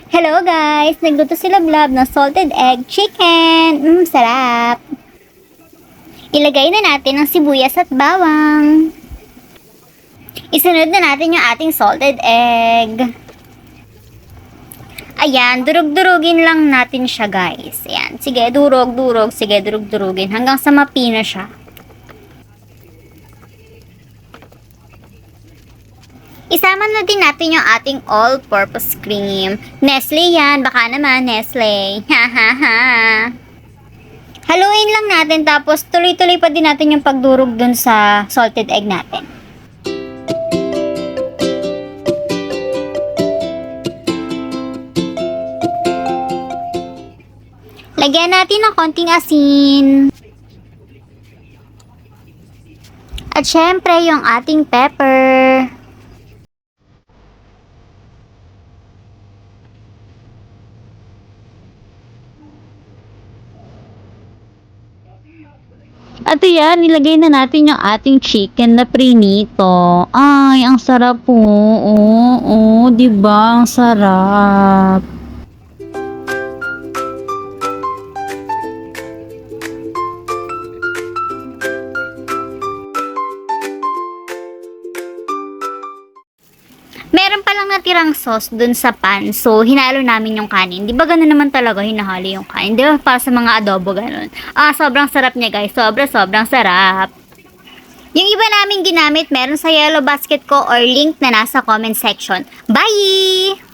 Hello guys! Nagluto si Lablab ng salted egg chicken. Sarap! Ilagay na natin ang sibuyas at bawang. Isunod na natin yung ating salted egg. Ayan, durug-durugin lang natin siya guys. Ayan, sige, durog-durog. Sige, durug-durugin hanggang sa mapina siya. Isama na din natin yung ating all-purpose cream. Nestle yan, baka naman Nestle. Ha ha ha. Haluin lang natin tapos tuloy-tuloy pa din natin yung pagdurog dun sa salted egg natin. Lagyan natin ng konting asin. At syempre yung ating pepper. At yan, nilagay na natin yung ating chicken na prinito. Ay, ang sarap po. Oo, di ba? Ang sarap. Meron palang natirang sauce dun sa pan. So, hinalo namin yung kanin. Di ba ganun naman talaga hinahalo yung kanin? Di ba para sa mga adobo ganun? Sobrang sarap niya guys. Sobrang sarap. Yung iba namin ginamit, meron sa yellow basket ko or link na nasa comment section. Bye!